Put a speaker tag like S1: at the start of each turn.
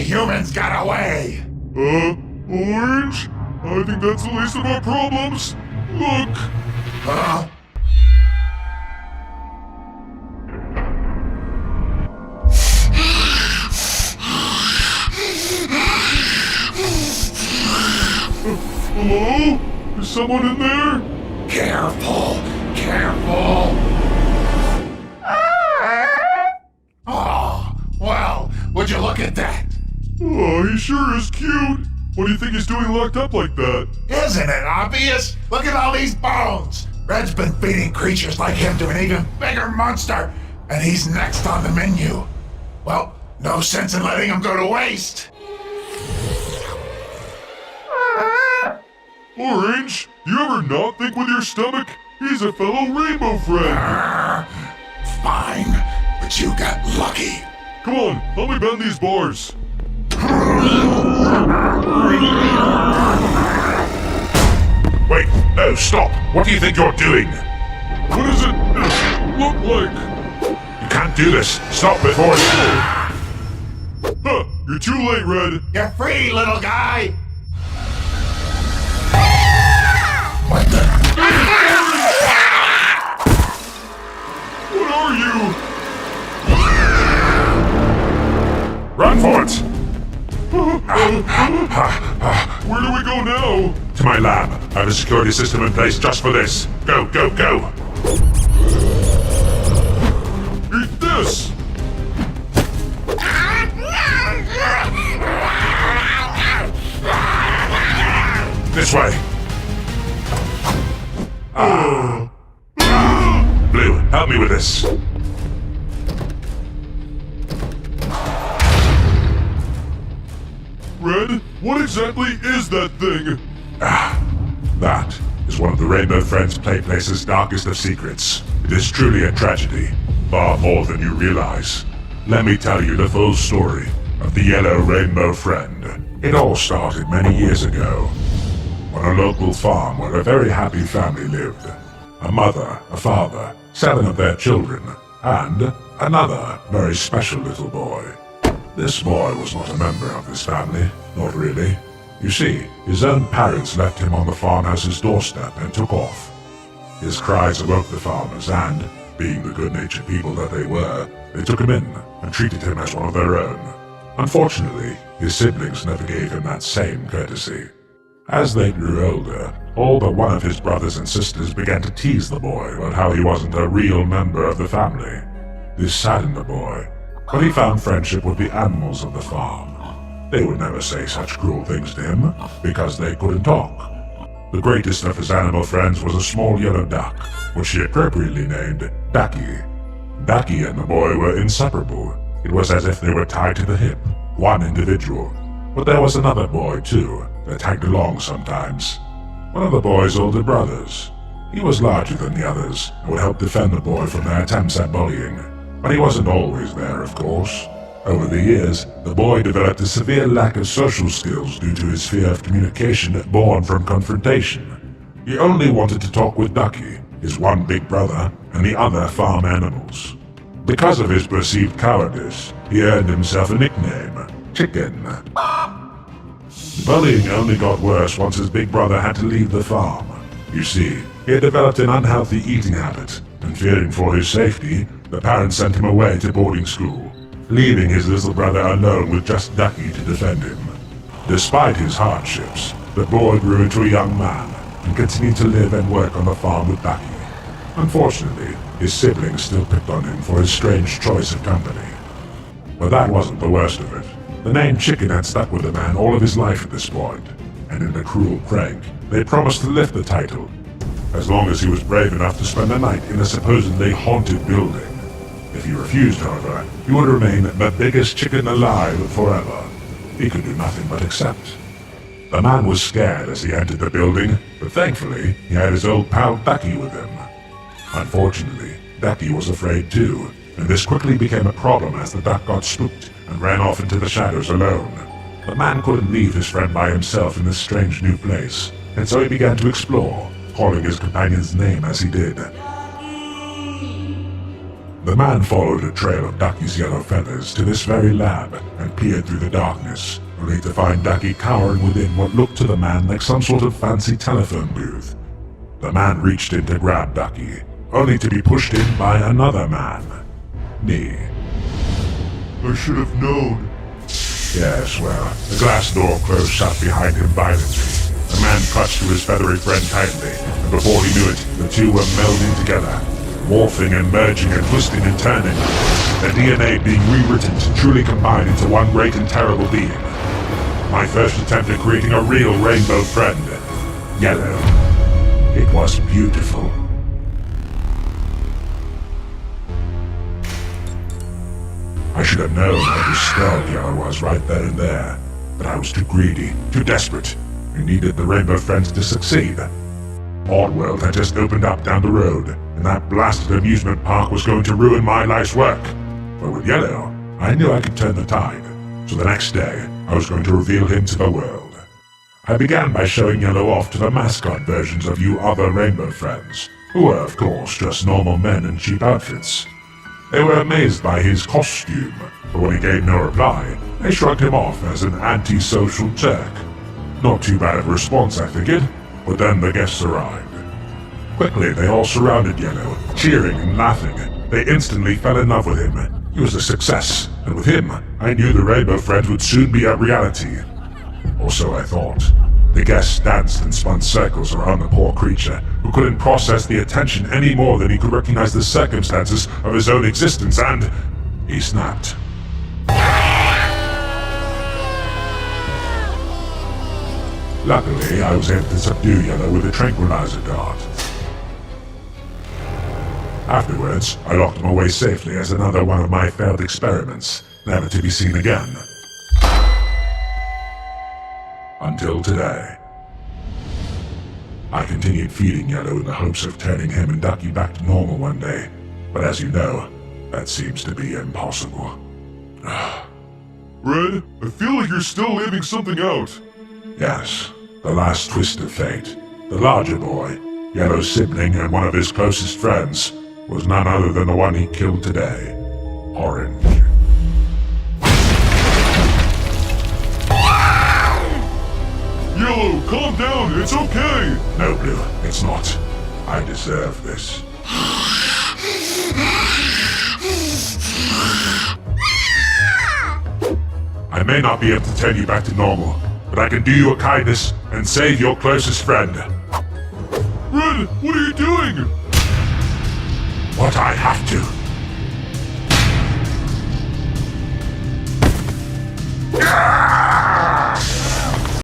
S1: humans got away.
S2: Orange? I think that's the least of our problems. Look.
S1: Huh?
S2: Hello? Is someone in there?
S1: Careful, careful. Oh, well, would you look at that?
S2: Oh, he sure is cute. What do you think he's doing locked up like that?
S1: Isn't it obvious? Look at all these bones. Red's been feeding creatures like him to an even bigger monster, and he's next on the menu. Well, no sense in letting him go to waste.
S2: Orange, do you ever not think with your stomach? He's a fellow Rainbow Friend.
S1: Fine, but you got lucky.
S2: Come on, help me bend these bars.
S3: Wait, no, stop! What do you think you're doing?
S2: What does it look like?
S3: You can't do this! Stop before it's...
S2: Huh, you're too late, Red.
S1: You're free, little guy. What the?
S2: What are you?
S3: Run for it!
S2: Where do we go now?
S3: To my lab. I have a security system in place just for this. Go, go, go!
S2: Eat this!
S3: This way! Blue, help me with this.
S2: Red, what exactly is that thing?
S3: That is one of the Rainbow Friends Playplace's darkest of secrets. It is truly a tragedy, far more than you realize. Let me tell you the full story of the Yellow Rainbow Friend. It all started many years ago, on a local farm where a very happy family lived. A mother, a father, 7 of their children, and another very special little boy. This boy was not a member of this family, not really. You see, his own parents left him on the farmhouse's doorstep and took off. His cries awoke the farmers and, being the good-natured people that they were, they took him in and treated him as one of their own. Unfortunately, his siblings never gave him that same courtesy. As they grew older, all but one of his brothers and sisters began to tease the boy about how he wasn't a real member of the family. This saddened the boy, but he found friendship with the animals of the farm. They would never say such cruel things to him, because they couldn't talk. The greatest of his animal friends was a small yellow duck, which he appropriately named Ducky. Ducky and the boy were inseparable. It was as if they were tied to the hip, one individual. But there was another boy, too, that tagged along sometimes. One of the boy's older brothers. He was larger than the others, and would help defend the boy from their attempts at bullying. But he wasn't always there, of course. Over the years, the boy developed a severe lack of social skills due to his fear of communication born from confrontation. He only wanted to talk with Ducky, his one big brother, and the other farm animals. Because of his perceived cowardice, he earned himself a nickname, Chicken. Bullying only got worse once his big brother had to leave the farm. You see, he had developed an unhealthy eating habit, and fearing for his safety, the parents sent him away to boarding school, leaving his little brother alone with just Ducky to defend him. Despite his hardships, the boy grew into a young man, and continued to live and work on the farm with Ducky. Unfortunately, his siblings still picked on him for his strange choice of company. But that wasn't the worst of it. The name Chicken had stuck with the man all of his life at this point, and in a cruel prank, they promised to lift the title, as long as he was brave enough to spend the night in a supposedly haunted building. If he refused, however, he would remain the biggest chicken alive forever. He could do nothing but accept. The man was scared as he entered the building, but thankfully, he had his old pal Ducky with him. Unfortunately, Ducky was afraid too, and this quickly became a problem as the duck got spooked and ran off into the shadows alone. The man couldn't leave his friend by himself in this strange new place, and so he began to explore, calling his companion's name as he did. The man followed a trail of Ducky's yellow feathers to this very lab and peered through the darkness, only to find Ducky cowering within what looked to the man like some sort of fancy telephone booth. The man reached in to grab Ducky, only to be pushed in by another man. Me.
S2: I should have known.
S3: Yes, well, the glass door closed shut behind him violently. The man clutched to his feathery friend tightly, and before he knew it, the two were melding together, morphing and merging and twisting and turning, their DNA being rewritten to truly combine into one great and terrible being. My first attempt at creating a real rainbow friend. Yellow. It was beautiful. I should have known how disturbed Yellow was right then and there, but I was too greedy, too desperate. I needed the Rainbow Friends to succeed. Oddworld had just opened up down the road, and that blasted amusement park was going to ruin my life's work. But with Yellow, I knew I could turn the tide, so the next day, I was going to reveal him to the world. I began by showing Yellow off to the mascot versions of you other Rainbow Friends, who were, of course, just normal men in cheap outfits. They were amazed by his costume, but when he gave no reply, they shrugged him off as an antisocial jerk. Not too bad of a response, I figured, but then the guests arrived. Quickly, they all surrounded Yellow, cheering and laughing. They instantly fell in love with him. He was a success, and with him, I knew the Rainbow Friends would soon be a reality. Or so I thought. The guests danced and spun circles around the poor creature, who couldn't process the attention any more than he could recognize the circumstances of his own existence, and he snapped. Luckily, I was able to subdue Yellow with a tranquilizer dart. Afterwards, I locked him away safely as another one of my failed experiments, never to be seen again. Until today. I continued feeding Yellow in the hopes of turning him and Ducky back to normal one day, but as you know, that seems to be impossible.
S2: Red, I feel like you're still leaving something out.
S3: Yes, the last twist of fate. The larger boy, Yellow's sibling and one of his closest friends, was none other than the one he killed today. Orange.
S2: Yellow, calm down, it's okay!
S3: No, Blue, it's not. I deserve this. I may not be able to turn you back to normal, but I can do you a kindness and save your closest friend.
S2: Red, what are you doing?
S3: What I have to.